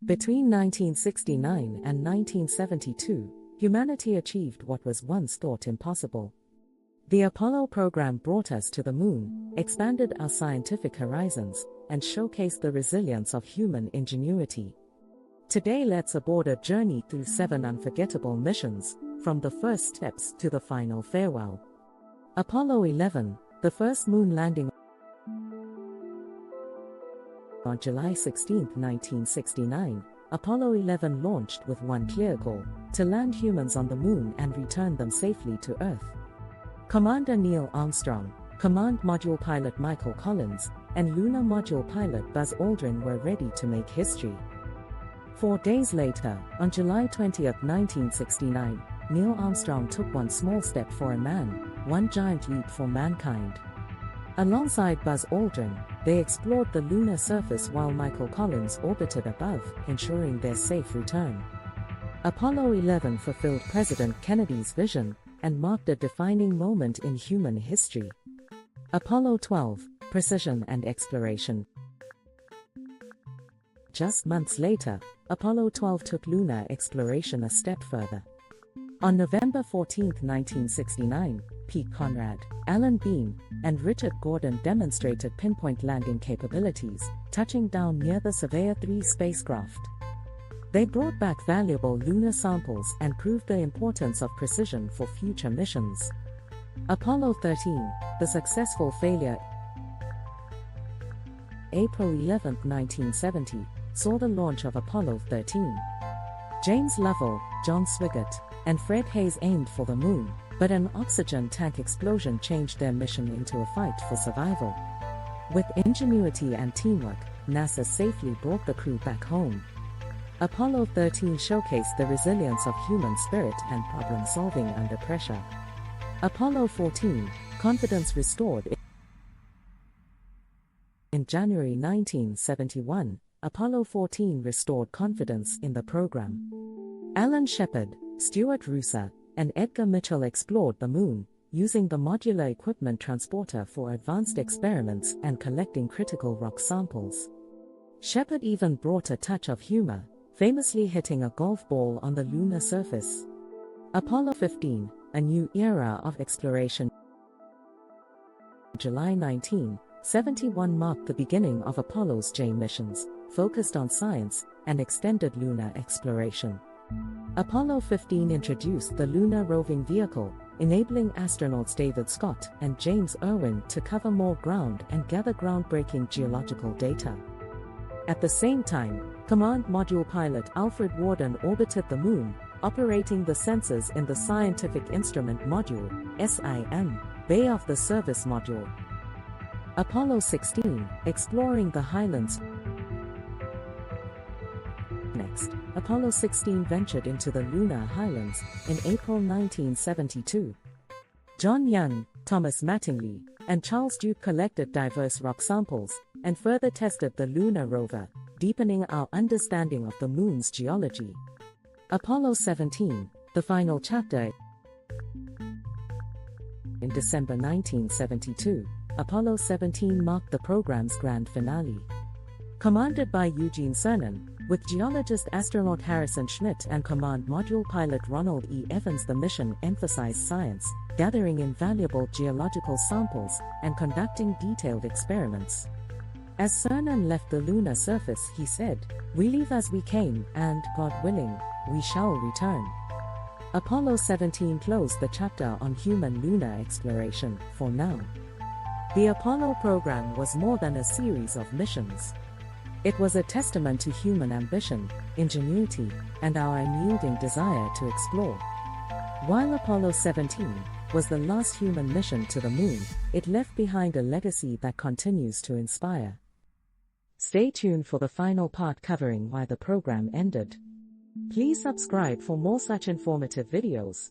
Between 1969 and 1972, humanity achieved what was once thought impossible. The Apollo program brought us to the moon, expanded our scientific horizons, and showcased the resilience of human ingenuity. Today, let's aboard a journey through 7 unforgettable missions, from the first steps to the final farewell. Apollo 11, the first moon landing on July 16, 1969, Apollo 11 launched with one clear goal: to land humans on the moon and return them safely to Earth. Commander Neil Armstrong, Command Module Pilot Michael Collins, and Lunar Module Pilot Buzz Aldrin were ready to make history. 4 days later, on July 20, 1969, Neil Armstrong took one small step for a man, one giant leap for mankind. Alongside Buzz Aldrin, they explored the lunar surface while Michael Collins orbited above, ensuring their safe return. Apollo 11 fulfilled President Kennedy's vision and marked a defining moment in human history. Apollo 12, Precision and Exploration. Just months later, Apollo 12 took lunar exploration a step further. On November 14, 1969, Pete Conrad, Alan Bean, and Richard Gordon demonstrated pinpoint landing capabilities, touching down near the Surveyor 3 spacecraft. They brought back valuable lunar samples and proved the importance of precision for future missions. Apollo 13, the successful failure. April 11, 1970, saw the launch of Apollo 13. James Lovell, John Swigert, and Fred Hayes aimed for the moon, but an oxygen tank explosion changed their mission into a fight for survival. With ingenuity and teamwork, NASA safely brought the crew back home. Apollo 13 showcased the resilience of human spirit and problem-solving under pressure. Apollo 14, confidence restored. In January 1971, Apollo 14 restored confidence in the program. Alan Shepard, Stuart Roosa, and Edgar Mitchell explored the moon, using the modular equipment transporter for advanced experiments and collecting critical rock samples. Shepard even brought a touch of humor, famously hitting a golf ball on the lunar surface. Apollo 15, a new era of exploration. July 1971 marked the beginning of Apollo's J missions, focused on science and extended lunar exploration. Apollo 15 introduced the Lunar Roving Vehicle, enabling astronauts David Scott and James Irwin to cover more ground and gather groundbreaking geological data. At the same time, Command Module Pilot Alfred Worden orbited the moon, operating the sensors in the Scientific Instrument Module (SIM) bay of the Service Module. Apollo 16, exploring the highlands. Next, Apollo 16 ventured into the lunar highlands in April 1972. John Young, Thomas Mattingly, and Charles Duke collected diverse rock samples and further tested the lunar rover, deepening our understanding of the moon's geology. Apollo 17, the final chapter. In December 1972, Apollo 17 marked the program's grand finale. Commanded by Eugene Cernan, with geologist astronaut Harrison Schmitt and Command Module Pilot Ronald E. Evans, the mission emphasized science, gathering invaluable geological samples and conducting detailed experiments. As Cernan left the lunar surface, he said, "We leave as we came, and, God willing, we shall return." Apollo 17 closed the chapter on human lunar exploration, for now. The Apollo program was more than a series of missions. It was a testament to human ambition, ingenuity, and our unyielding desire to explore. While Apollo 17 was the last human mission to the moon, it left behind a legacy that continues to inspire. Stay tuned for the final part covering why the program ended. Please subscribe for more such informative videos.